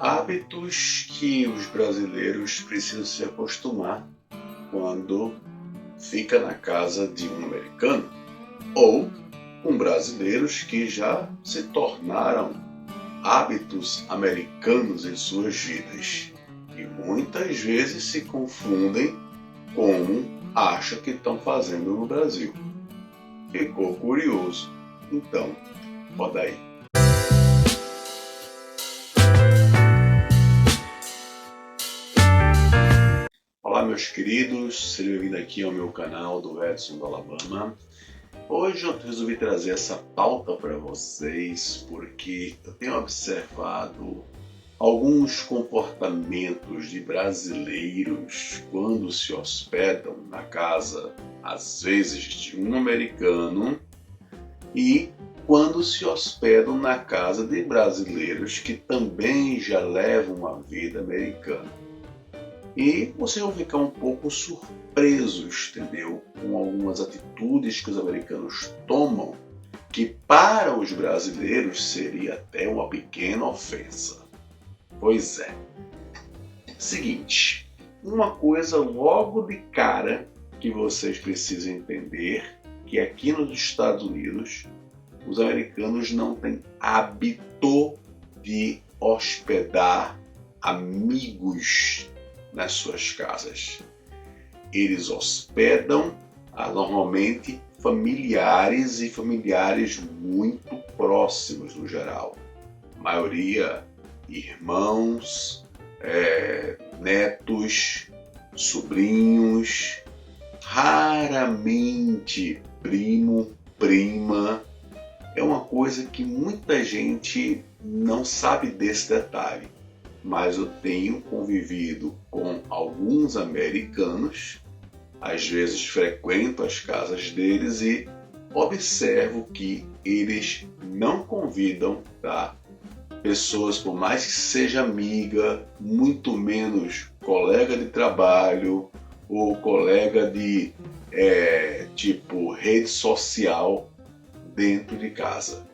Hábitos que os brasileiros precisam se acostumar quando fica na casa de um americano ou com brasileiros que já se tornaram hábitos americanos em suas vidas e muitas vezes se confundem como acham que estão fazendo no Brasil. Ficou curioso? Então, roda aí. Olá meus queridos, seja bem-vindo aqui ao meu canal do Edson do Alabama. Hoje eu resolvi trazer essa pauta para vocês porque eu tenho observado alguns comportamentos de brasileiros quando se hospedam na casa, às vezes de um americano, e quando se hospedam na casa de brasileiros que também já levam uma vida americana. E vocês vão ficar um pouco surpresos, entendeu? Com algumas atitudes que os americanos tomam, que para os brasileiros seria até uma pequena ofensa. Pois é. Seguinte, uma coisa logo de cara que vocês precisam entender, que aqui nos Estados Unidos, os americanos não têm hábito de hospedar amigos nas suas casas. Eles hospedam normalmente familiares e familiares muito próximos no geral. A maioria irmãos, netos, sobrinhos, raramente primo, prima. É uma coisa que muita gente não sabe desse detalhe. Mas eu tenho convivido com alguns americanos, às vezes frequento as casas deles e observo que eles não convidam, tá? Pessoas, por mais que seja amiga, muito menos colega de trabalho ou colega de tipo rede social dentro de casa,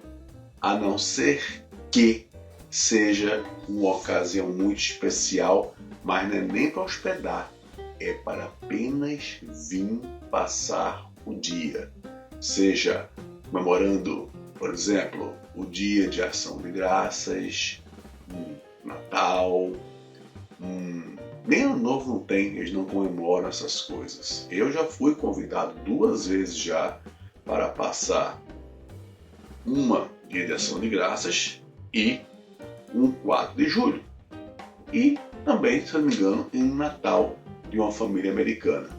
a não ser que seja uma ocasião muito especial, mas não é nem para hospedar, é para apenas vir passar o dia. Seja comemorando, por exemplo, o Dia de Ação de Graças, Natal, nem Ano Novo não tem, eles não comemoram essas coisas. Eu já fui convidado 2 vezes já para passar uma Dia de Ação de Graças e um 4 de julho. E também, se não me engano, em Natal de uma família americana.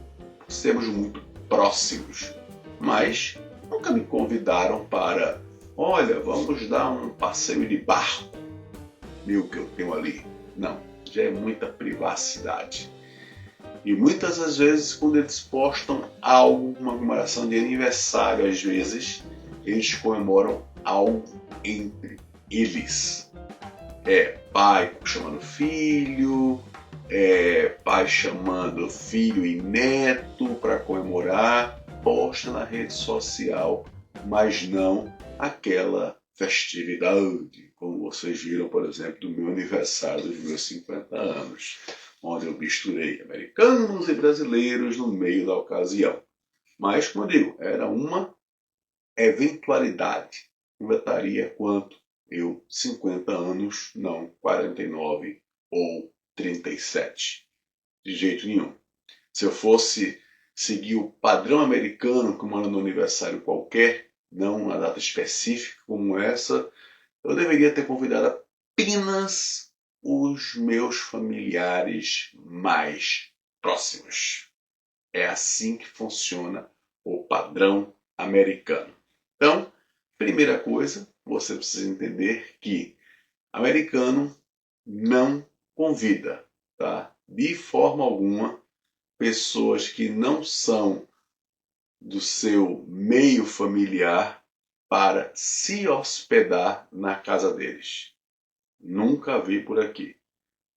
Somos muito próximos, mas nunca me convidaram para, olha, vamos dar um passeio de barco, meu que eu tenho ali. Não, já é muita privacidade. E muitas das vezes, quando eles postam algo, uma comemoração de aniversário, às vezes, eles comemoram algo entre eles. Pai chamando filho, pai chamando filho e neto para comemorar, posta na rede social, mas não aquela festividade, como vocês viram, por exemplo, do meu aniversário dos meus 50 anos, onde eu misturei americanos e brasileiros no meio da ocasião. Mas, como eu digo, era uma eventualidade. Não estaria quanto eu 50 anos, não 49 ou 37. De jeito nenhum. Se eu fosse seguir o padrão americano, comemorando um aniversário qualquer, não uma data específica como essa, eu deveria ter convidado apenas os meus familiares mais próximos. É assim que funciona o padrão americano. Então, primeira coisa, você precisa entender que americano não convida, tá? De forma alguma, pessoas que não são do seu meio familiar para se hospedar na casa deles. Nunca vi por aqui.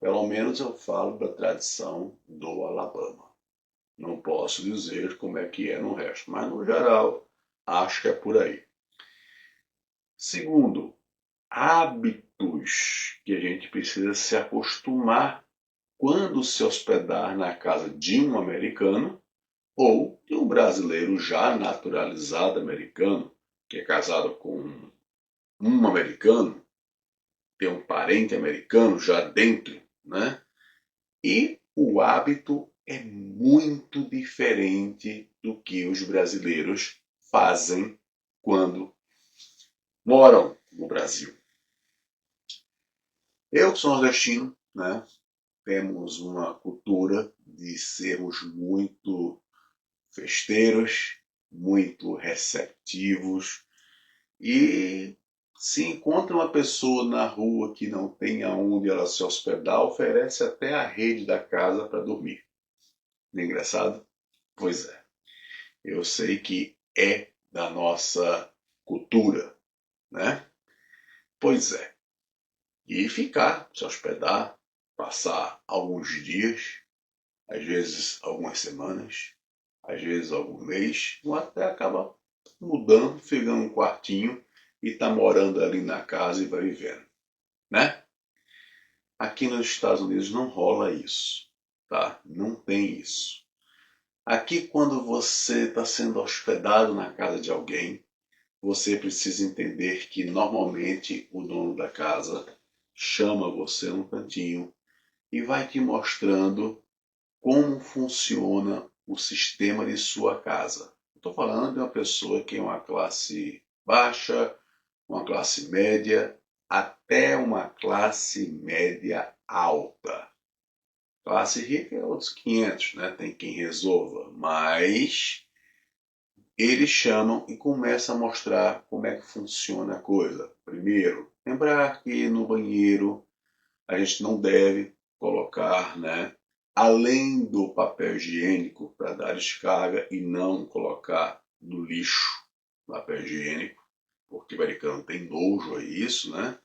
Pelo menos eu falo da tradição do Alabama. Não posso dizer como é que é no resto, mas no geral, acho que é por aí. Segundo, hábitos que a gente precisa se acostumar quando se hospedar na casa de um americano ou de um brasileiro já naturalizado americano, que é casado com um americano, tem um parente americano já dentro, né? E o hábito é muito diferente do que os brasileiros fazem quando moram no Brasil. Eu sou nordestino, né? Temos uma cultura de sermos muito festeiros, muito receptivos e se encontra uma pessoa na rua que não tem aonde ela se hospedar, oferece até a rede da casa para dormir. Não é engraçado? Pois é. Eu sei que é da nossa cultura, né? Pois é. E ficar, se hospedar, passar alguns dias, às vezes algumas semanas, às vezes algum mês, ou até acaba mudando, pegando um quartinho e tá morando ali na casa e vai vivendo, né? Aqui nos Estados Unidos não rola isso, tá? Não tem isso. Aqui, quando você está sendo hospedado na casa de alguém, você precisa entender que normalmente o dono da casa chama você num cantinho e vai te mostrando como funciona o sistema de sua casa. Estou falando de uma pessoa que é uma classe baixa, uma classe média, até uma classe média alta. Classe rica é outros 500, né? Tem quem resolva, mas eles chamam e começam a mostrar como é que funciona a coisa. Primeiro, lembrar que no banheiro a gente não deve colocar, né, além do papel higiênico para dar descarga e não colocar no lixo papel higiênico, porque o americano tem nojo a isso, né?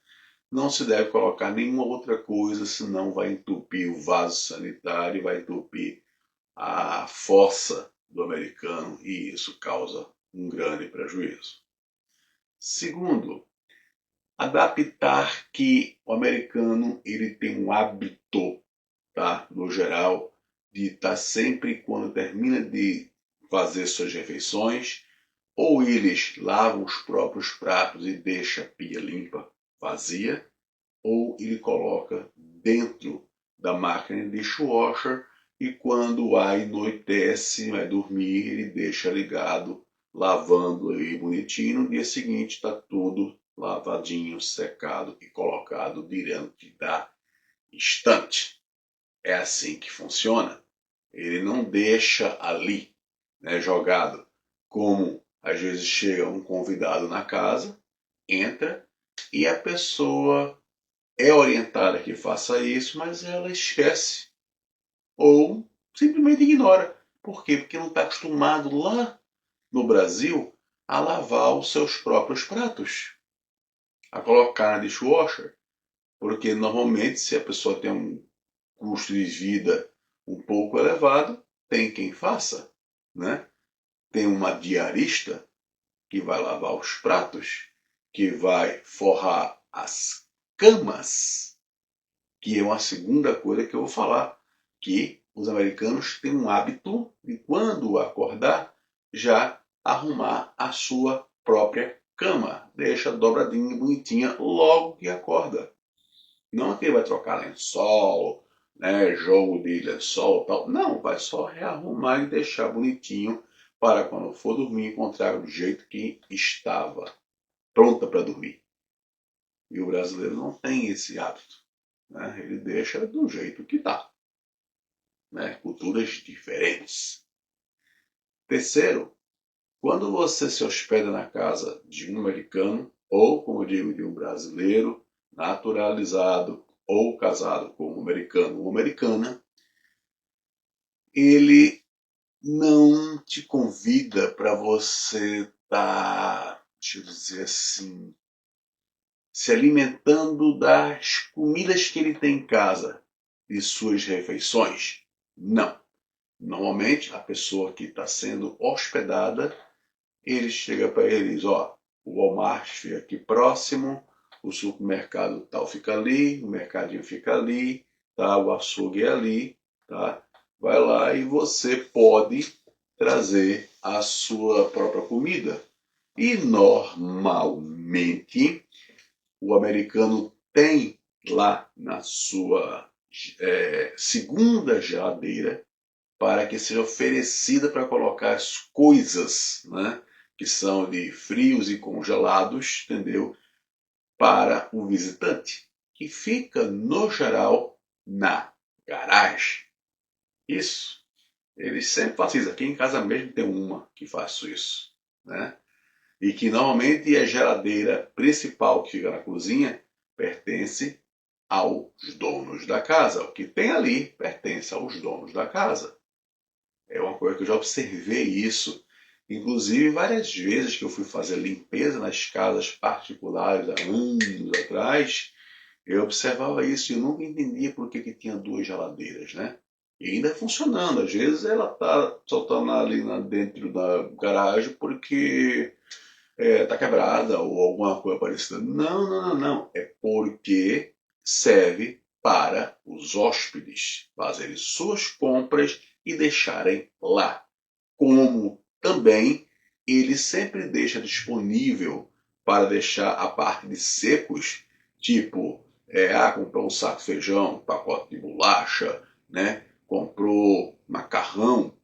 Não se deve colocar nenhuma outra coisa, senão vai entupir o vaso sanitário, vai entupir a fossa do americano e isso causa um grande prejuízo. Segundo, adaptar que o americano ele tem um hábito, tá, no geral, de estar sempre quando termina de fazer suas refeições, ou eles lavam os próprios pratos e deixa a pia limpa, vazia, ou ele coloca dentro da máquina de dishwasher e quando anoitece, vai dormir, ele deixa ligado, lavando aí bonitinho. No dia seguinte está tudo lavadinho, secado e colocado diante da estante. É assim que funciona. Ele não deixa ali, né, jogado, como às vezes chega um convidado na casa, entra e a pessoa é orientada que faça isso, mas ela esquece ou simplesmente ignora. Por quê? Porque não está acostumado lá no Brasil a lavar os seus próprios pratos, a colocar na dishwasher. Porque normalmente, se a pessoa tem um custo de vida um pouco elevado, tem quem faça, né? Tem uma diarista que vai lavar os pratos, que vai forrar as camas, que é uma segunda coisa que eu vou falar, que os americanos têm um hábito de, quando acordar, já arrumar a sua própria cama. Deixa dobradinha, bonitinha, logo que acorda. Não é que ele vai trocar lençol, né, jogo de lençol tal. Não, vai só rearrumar e deixar bonitinho para quando for dormir encontrar do jeito que estava, pronta para dormir. E o brasileiro não tem esse hábito, né? Ele deixa do jeito que está, né? Culturas diferentes. Terceiro, quando você se hospeda na casa de um americano, ou, como eu digo, de um brasileiro, naturalizado ou casado com um americano ou americana, ele não te convida para você estar, deixa eu dizer assim, se alimentando das comidas que ele tem em casa, de suas refeições. Não. Normalmente, a pessoa que está sendo hospedada, ele chega para eles, ó, o Walmart fica aqui próximo, o supermercado tal fica ali, o mercadinho fica ali, tá? O açougue é ali, tá? Vai lá e você pode trazer a sua própria comida. E normalmente o americano tem lá na sua segunda geladeira para que seja oferecida para colocar as coisas, né, que são de frios e congelados, entendeu? Para o visitante, que fica, no geral, na garagem. Isso. Eles sempre fazem isso. Aqui em casa mesmo tem uma que faz isso, né? E que normalmente a geladeira principal que fica na cozinha pertence aos donos da casa. O que tem ali pertence aos donos da casa. É uma coisa que eu já observei isso. Inclusive, várias vezes que eu fui fazer limpeza nas casas particulares há anos atrás, eu observava isso e eu nunca entendia por que tinha duas geladeiras, né? E ainda funcionando. Às vezes ela tá soltando ali dentro da garagem porque tá quebrada ou alguma coisa parecida. Não, não, não, não. É porque serve para os hóspedes fazerem suas compras e deixarem lá. Como também ele sempre deixa disponível para deixar a parte de secos, tipo, comprou um saco de feijão, um pacote de bolacha, né? Comprou macarrão.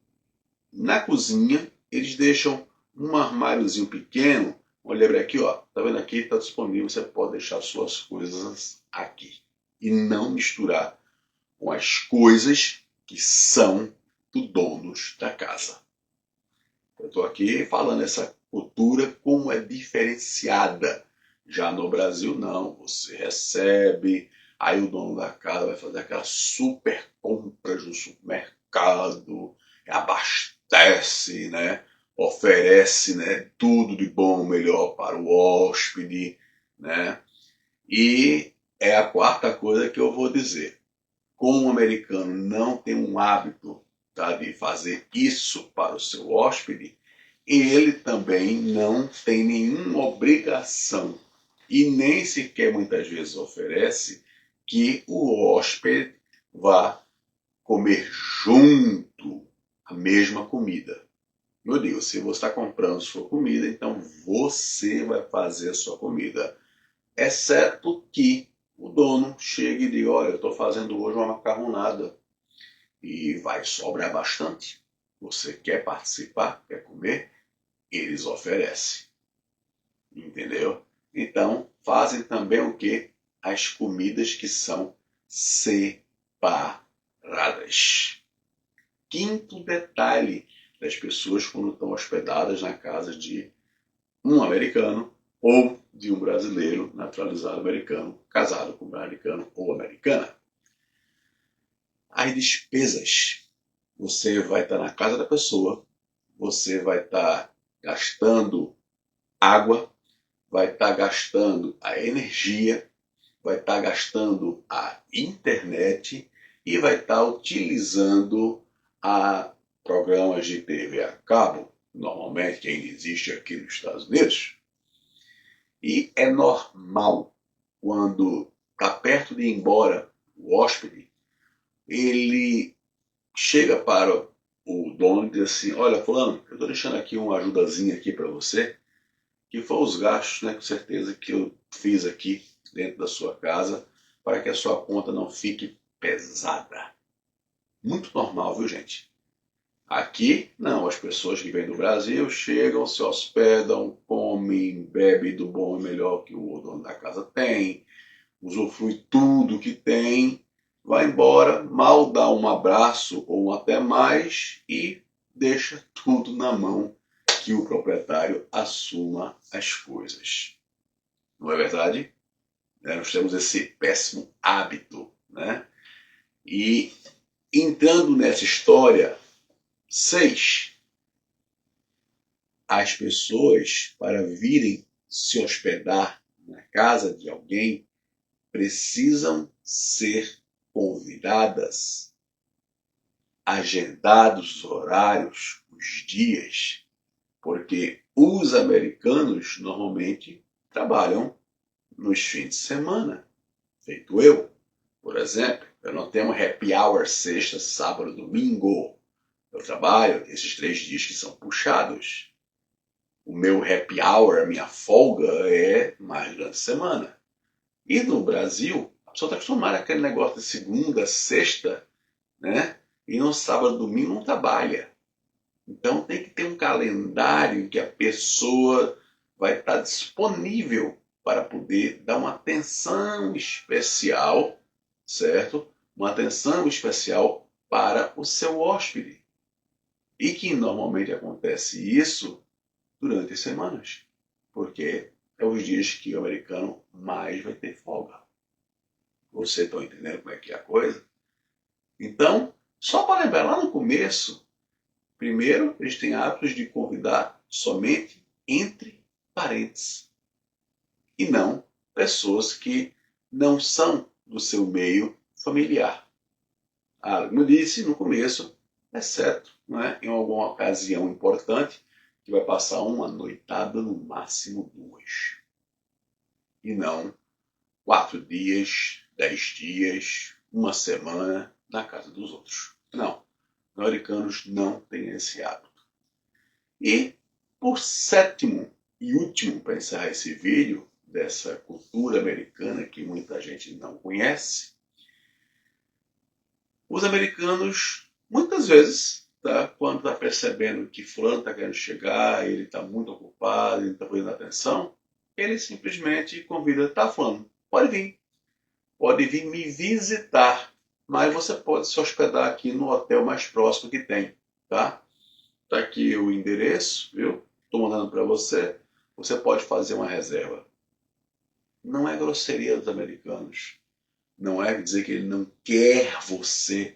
Na cozinha, eles deixam um armáriozinho pequeno. Olha aqui, ó. Tá vendo aqui? Está disponível. Você pode deixar suas coisas aqui. E não misturar com as coisas que são dos donos da casa. Eu estou aqui falando essa cultura como é diferenciada. Já no Brasil, não. Você recebe, aí o dono da casa vai fazer aquelas super compras no supermercado, abastece, né? Oferece, né? Tudo de bom, melhor para o hóspede, né? E é a quarta coisa que eu vou dizer. Como o americano não tem um hábito, tá, de fazer isso para o seu hóspede, ele também não tem nenhuma obrigação e nem sequer muitas vezes oferece que o hóspede vá comer junto a mesma comida. Eu digo, se você está comprando sua comida, então você vai fazer a sua comida. Exceto que o dono chegue e diga, olha, eu estou fazendo hoje uma macarronada e vai sobrar bastante. Você quer participar? Quer comer? Eles oferecem. Entendeu? Então, fazem também o quê? As comidas que são separadas. Quinto detalhe das pessoas quando estão hospedadas na casa de um americano ou de um brasileiro naturalizado americano, casado com um americano ou americana. As despesas. Você vai estar na casa da pessoa, você vai estar gastando água, vai estar gastando a energia, vai estar gastando a internet e vai estar utilizando a programas de TV a cabo, normalmente que ainda existe aqui nos Estados Unidos. E é normal, quando está perto de ir embora o hóspede, ele chega para o dono e diz assim, olha, fulano, eu estou deixando aqui uma ajudazinha aqui para você, que foi os gastos, né, com certeza, que eu fiz aqui dentro da sua casa, para que a sua conta não fique pesada. Muito normal, viu, gente? Aqui, não, as pessoas que vêm do Brasil chegam, se hospedam, comem, bebem do bom e melhor que o dono da casa tem, usufrui tudo que tem, vai embora, mal dá um abraço ou até mais e deixa tudo na mão que o proprietário assuma as coisas. Não é verdade? Nós temos esse péssimo hábito, né? E entrando nessa história, 6. As pessoas, para virem se hospedar na casa de alguém, precisam ser convidadas, agendados os horários, os dias, porque os americanos normalmente trabalham nos fins de semana, feito eu. Por exemplo, eu não tenho happy hour sexta, sábado, domingo. Eu trabalho esses 3 dias que são puxados. O meu happy hour, a minha folga, é mais durante a semana. E no Brasil, a pessoa está acostumada àquele negócio de segunda, sexta, né? E no sábado, domingo não trabalha. Então tem que ter um calendário que a pessoa vai estar disponível para poder dar uma atenção especial, certo? Uma atenção especial para o seu hóspede. E que normalmente acontece isso durante as semanas, porque é os dias que o americano mais vai ter folga. Vocês estão entendendo como é que é a coisa? Então, só para lembrar lá no começo, primeiro, eles têm hábitos de convidar somente entre parentes e não pessoas que não são do seu meio familiar. Como eu disse no começo, exceto, né, em alguma ocasião importante, que vai passar uma noitada, no máximo 2. E não 4 dias, 10 dias, uma semana na casa dos outros. Não, os americanos não têm esse hábito. E, por sétimo e último, para encerrar esse vídeo, dessa cultura americana que muita gente não conhece, os americanos, muitas vezes, quando está percebendo que fulano está querendo chegar, ele está muito ocupado, ele está dando atenção, ele simplesmente convida, tá fulano, pode vir me visitar, mas você pode se hospedar aqui no hotel mais próximo que tem, tá? Tá aqui o endereço, viu? Estou mandando para você, você pode fazer uma reserva. Não é grosseria dos americanos, não é dizer que ele não quer você,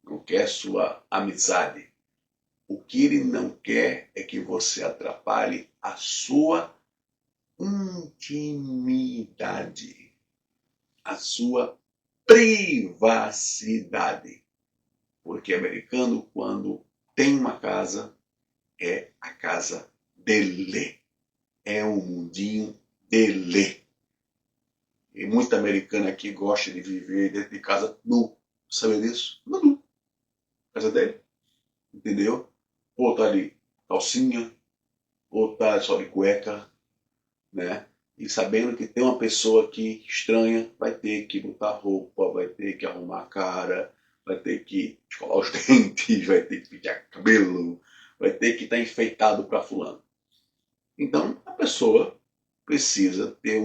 não quer sua amizade. O que ele não quer é que você atrapalhe a sua intimidade, a sua privacidade. Porque americano, quando tem uma casa, é a casa dele. É o mundinho dele. E muito americano aqui gosta de viver dentro de casa nu. Sabe disso? Nu. Casa dele. Entendeu? Ou tá ali calcinha, ou tá só de cueca, né? E sabendo que tem uma pessoa aqui estranha, vai ter que botar roupa, vai ter que arrumar a cara, vai ter que escovar os dentes, vai ter que pintar cabelo, vai ter que estar enfeitado para fulano. Então, a pessoa precisa ter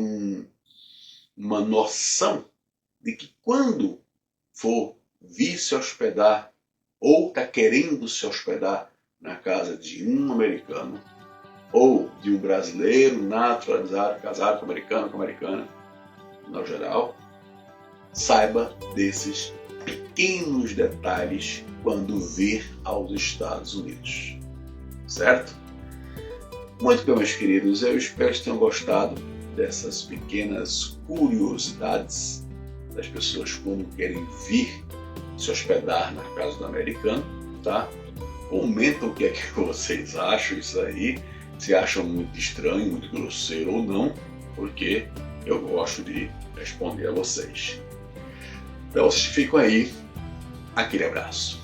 uma noção de que quando for vir se hospedar ou está querendo se hospedar na casa de um americano ou de um brasileiro naturalizado, casado com americana, no geral, saiba desses pequenos detalhes quando vir aos Estados Unidos. Certo? Muito bem, meus queridos, eu espero que tenham gostado dessas pequenas curiosidades das pessoas quando querem vir se hospedar na casa do americano, tá? Comentam o que é que vocês acham isso aí, se acham muito estranho, muito grosseiro ou não, porque eu gosto de responder a vocês. Então vocês ficam aí, aquele abraço.